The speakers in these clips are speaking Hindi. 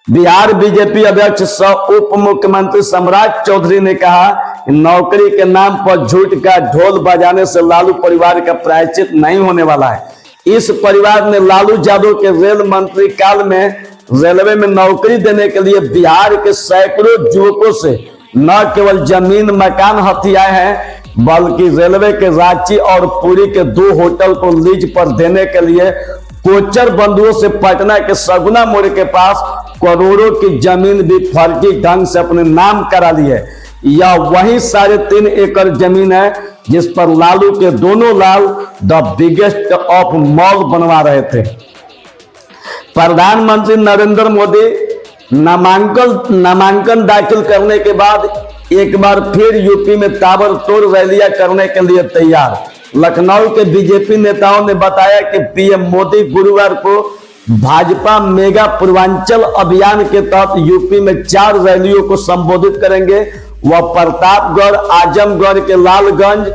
बिहार बीजेपी अध्यक्ष सह उप मुख्यमंत्री सम्राट चौधरी ने कहा कि नौकरी के नाम पर झूठ का ढोल बजाने से लालू परिवार का प्रायश्चित नहीं होने वाला है। इस परिवार ने लालू यादव के रेल मंत्री काल में रेलवे में नौकरी देने के लिए बिहार के सैकड़ों युवकों से न केवल जमीन मकान हथियाए हैं, बल्कि रेलवे के रांची और पुरी के 2 होटल को लीज पर देने के लिए कोचर बंधुओं से पटना के सगुना मोड़ के पास करोड़ों की जमीन भी फर्जी ढंग से अपने नाम करा ली है। यह वही 3.5 एकड़ जमीन है जिस पर लालू के दोनों लाल द बिगेस्ट ऑफ मॉल बनवा रहे थे। प्रधानमंत्री नरेंद्र मोदी नामांकन दाखिल करने के बाद एक बार फिर यूपी में ताबड़तोड़ रैलियां करने के लिए तैयार। लखनऊ के बीजेपी नेताओं ने बताया कि पीएम मोदी गुरुवार को भाजपा मेगा पूर्वांचल अभियान के तहत यूपी में 4 रैलियों को संबोधित करेंगे। वह प्रतापगढ़, आजमगढ़ के लालगंज,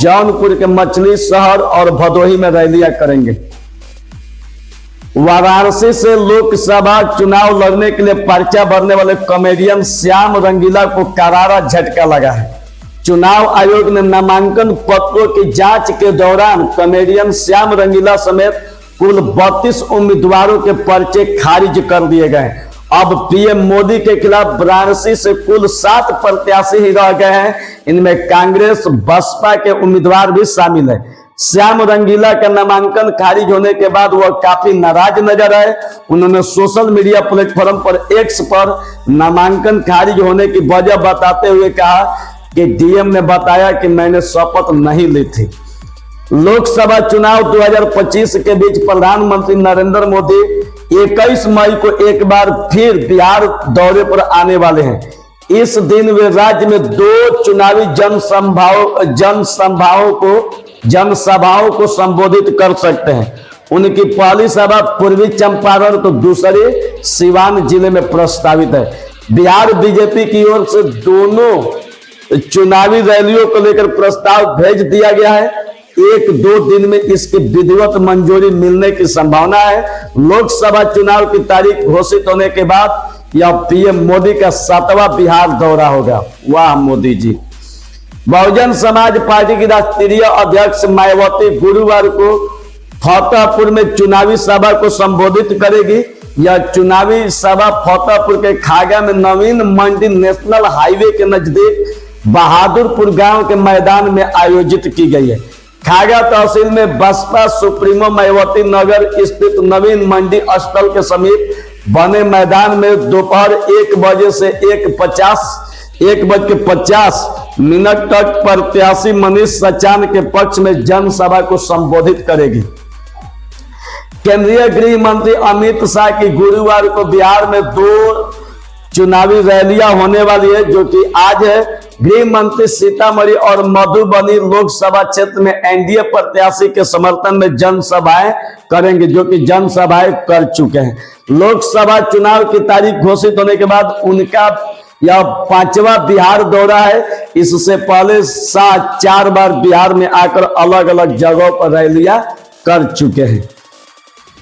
जौनपुर के मछली शहर और भदोही में रैलियां करेंगे। वाराणसी से लोकसभा चुनाव लड़ने के लिए पर्चा भरने वाले कॉमेडियन श्याम रंगीला को करारा झटका लगा है। चुनाव आयोग ने नामांकन पत्रों की जांच के दौरान कॉमेडियन श्याम रंगीला समेत कुल 32 उम्मीदवारों के पर्चे खारिज कर दिए गए। अब पीएम मोदी के खिलाफ वाराणसी से कुल 7 प्रत्याशी ही रह गए हैं। इनमें कांग्रेस बसपा के उम्मीदवार भी शामिल है। श्याम रंगीला का नामांकन खारिज होने के बाद वह काफी नाराज नजर आए। उन्होंने सोशल मीडिया प्लेटफॉर्म पर एक्स पर नामांकन खारिज होने की वजह बताते हुए कहा कि डीएम ने बताया कि मैंने शपथ नहीं ली थी। लोकसभा चुनाव 2025 के बीच प्रधानमंत्री नरेंद्र मोदी 21 मई को एक बार फिर बिहार दौरे पर आने वाले हैं। इस दिन वे राज्य में 2 चुनावी जनसभाओं को संबोधित कर सकते हैं। उनकी पहली सभा पूर्वी चंपारण तो दूसरी सिवान जिले में प्रस्तावित है। बिहार बीजेपी की ओर से दोनों चुनावी रैलियों को लेकर प्रस्ताव भेज दिया गया है। 1-2 दिन में इसकी विधिवत मंजूरी मिलने की संभावना है। लोकसभा चुनाव की तारीख घोषित होने के बाद यह पीएम मोदी का 7वां बिहार दौरा होगा। वाह मोदी जी। बहुजन समाज पार्टी की राष्ट्रीय अध्यक्ष मायावती गुरुवार को फतेहपुर में चुनावी सभा को संबोधित करेगी। यह चुनावी सभा फतेहपुर के खागा में नवीन मंडी नेशनल हाईवे के नजदीक बहादुरपुर गांव के मैदान में आयोजित की गई है। खागा तहसील में बसपा सुप्रीमो मायावती नगर स्थित नवीन मंडी स्थल के समीप बने मैदान में दोपहर 1 बजे से 1:50 तक प्रत्याशी मनीष सचान के पक्ष में जनसभा को संबोधित करेगी। केंद्रीय गृह मंत्री अमित शाह की गुरुवार को बिहार में 2 चुनावी रैलियां होने वाली है, जो कि आज है। गृह मंत्री सीतामढ़ी और मधुबनी लोकसभा क्षेत्र में एनडीए प्रत्याशी के समर्थन में जनसभाएं करेंगे, जो कि जनसभाएं कर चुके हैं। लोकसभा चुनाव की तारीख घोषित होने के बाद उनका यह 5वां बिहार दौरा है। इससे पहले शाह 4 बार बिहार में आकर अलग अलग जगहों पर रैलियां कर चुके हैं।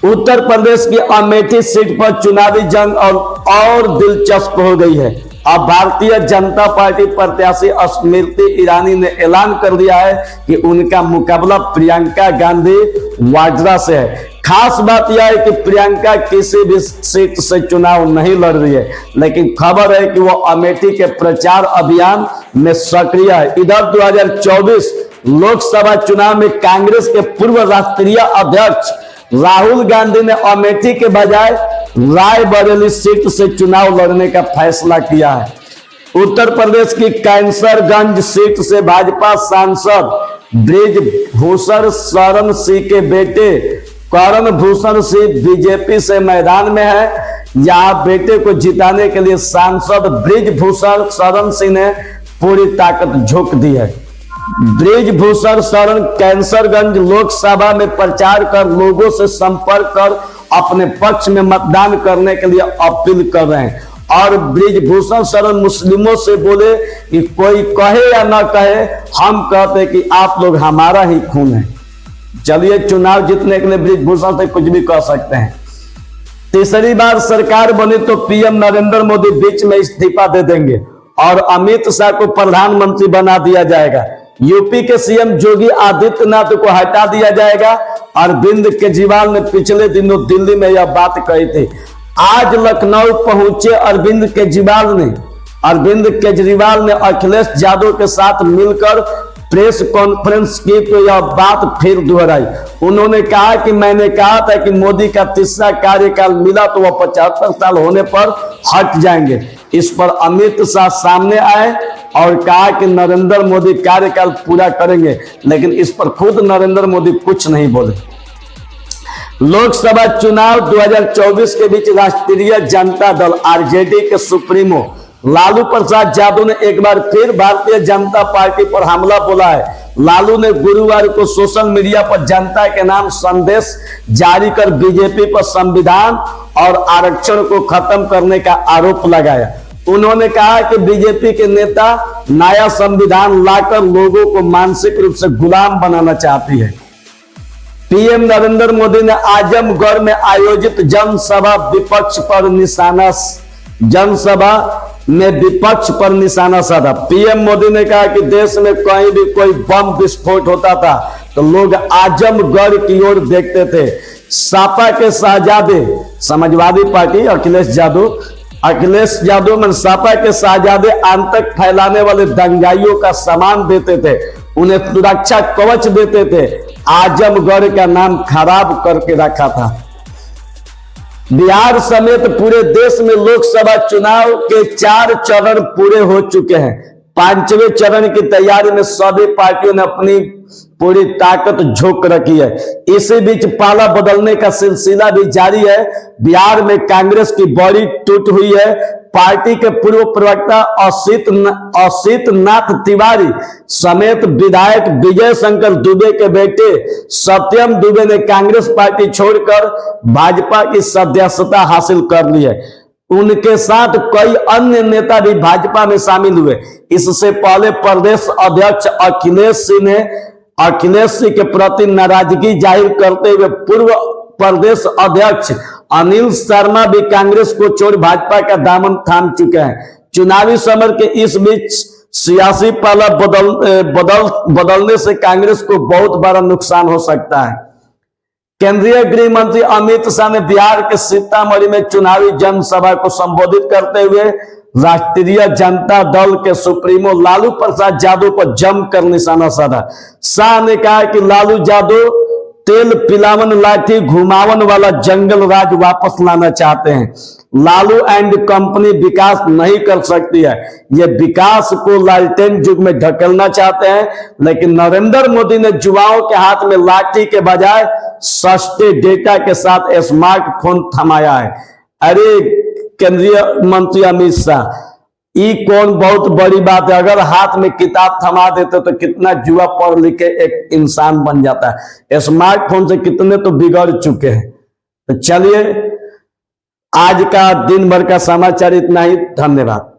उत्तर प्रदेश की अमेठी सीट पर चुनावी जंग और दिलचस्प हो गई है। अब भारतीय जनता पार्टी प्रत्याशी स्मृति ईरानी ने ऐलान कर दिया है कि उनका मुकाबला प्रियंका गांधी वाड्रा से है। खास बात यह है कि प्रियंका किसी भी सीट से चुनाव नहीं लड़ रही है, लेकिन खबर है कि वो अमेठी के प्रचार अभियान में सक्रिय है। इधर 2024 लोकसभा चुनाव में कांग्रेस के पूर्व राष्ट्रीय अध्यक्ष राहुल गांधी ने अमेठी के बजाय रायबरेली सीट से चुनाव लड़ने का फैसला किया है। उत्तर प्रदेश की कैंसरगंज सीट से भाजपा सांसद ब्रिजभूषण शरण सिंह के बेटे करण भूषण सिंह बीजेपी से मैदान में है। यहां बेटे को जिताने के लिए सांसद ब्रिजभूषण शरण सिंह ने पूरी ताकत झोंक दी है। ब्रिजभूषण शरण कैंसरगंज लोकसभा में प्रचार कर लोगों से संपर्क कर अपने पक्ष में मतदान करने के लिए अपील कर रहे हैं। और ब्रिजभूषण शरण मुस्लिमों से बोले कि कोई कहे या ना कहे, हम कहते कि आप लोग हमारा ही खून है। चलिए, चुनाव जीतने के लिए ब्रिजभूषण से कुछ भी कह सकते हैं। तीसरी बार सरकार बनी तो पीएम नरेंद्र मोदी बीच में इस्तीफा दे देंगे और अमित शाह को प्रधानमंत्री बना दिया जाएगा। यूपी के सीएम योगी आदित्यनाथ को हटा दिया जाएगा। अरविंद केजरीवाल ने पिछले दिनों दिल्ली में यह बात कही थी। आज लखनऊ पहुंचे अरविंद केजरीवाल ने अखिलेश यादव के साथ मिलकर प्रेस कॉन्फ्रेंस की तो यह बात फिर दोहराई। उन्होंने कहा कि मैंने कहा था कि मोदी का तीसरा कार्यकाल मिला तो वह 75 साल होने पर हट जाएंगे। इस पर अमित शाह सामने आए और कहा कि नरेंद्र मोदी कार्यकाल पूरा करेंगे, लेकिन इस पर खुद नरेंद्र मोदी कुछ नहीं बोले। लोकसभा चुनाव 2024 के बीच राष्ट्रीय जनता दल आरजेडी के सुप्रीमो लालू प्रसाद यादव ने एक बार फिर भारतीय जनता पार्टी पर हमला बोला है। लालू ने गुरुवार को सोशल मीडिया पर जनता के नाम संदेश जारी कर बीजेपी पर संविधान और आरक्षण को खत्म करने का आरोप लगाया। उन्होंने कहा कि बीजेपी के नेता नया संविधान लाकर लोगों को मानसिक रूप से गुलाम बनाना चाहती है। पीएम नरेंद्र मोदी ने आजमगढ़ में आयोजित जनसभा में विपक्ष पर निशाना साधा। पीएम मोदी ने कहा कि देश में कहीं भी कोई बम विस्फोट होता था तो लोग आजमगढ़ की ओर देखते थे। सपा के शहजादे, समाजवादी पार्टी अखिलेश यादव में सपा के शहजादे आतंक फैलाने वाले दंगाइयों का सामान देते थे, उन्हें सुरक्षा कवच देते थे। आजमगढ़ का नाम खराब करके रखा था। बिहार समेत पूरे देश में लोकसभा चुनाव के 4 चरण पूरे हो चुके हैं। 5वें चरण की तैयारी में सभी पार्टियों ने अपनी पूरी ताकत झोंक रखी है। इसी बीच पाला बदलने का सिलसिला भी जारी है। बिहार में कांग्रेस की बड़ी टूट हुई है। पार्टी के पूर्व प्रवक्ता असित नाथ तिवारी समेत विधायक विजय शंकर दुबे के बेटे सत्यम दुबे ने कांग्रेस पार्टी छोड़कर भाजपा की सदस्यता हासिल कर ली है। उनके साथ कई अन्य नेता भी भाजपा में शामिल हुए। इससे पहले प्रदेश अध्यक्ष अखिलेश सिंह के प्रति नाराजगी जाहिर करते हुए पूर्व प्रदेश अध्यक्ष अनिल शर्मा भी कांग्रेस को छोड़ भाजपा का दामन थाम चुके हैं। चुनावी समर के इस बीच सियासी पाला बदलने से कांग्रेस को बहुत बड़ा नुकसान हो सकता है। केंद्रीय गृह मंत्री अमित शाह ने बिहार के सीतामढ़ी में चुनावी जनसभा को संबोधित करते हुए राष्ट्रीय जनता दल के सुप्रीमो लालू प्रसाद यादव पर जमकर निशाना साधा। शाह ने कहा कि लालू यादव तेल पिलावन लाठी घुमावन वाला जंगल राज वापस लाना चाहते हैं। लालू एंड कंपनी विकास नहीं कर सकती है। ये विकास को लालटेन युग में ढकेलना चाहते हैं, लेकिन नरेंद्र मोदी ने युवाओं के हाथ में लाठी के बजाय सस्ते डेटा के साथ स्मार्टफोन थमाया है। अरे केंद्रीय मंत्री अमित शाह, ये कौन बहुत बड़ी बात है। अगर हाथ में किताब थमा देते तो कितना युवा पढ़ लिख के एक इंसान बन जाता है। स्मार्टफोन से कितने तो बिगड़ चुके हैं। तो चलिए, आज का दिन भर का समाचार इतना ही। धन्यवाद।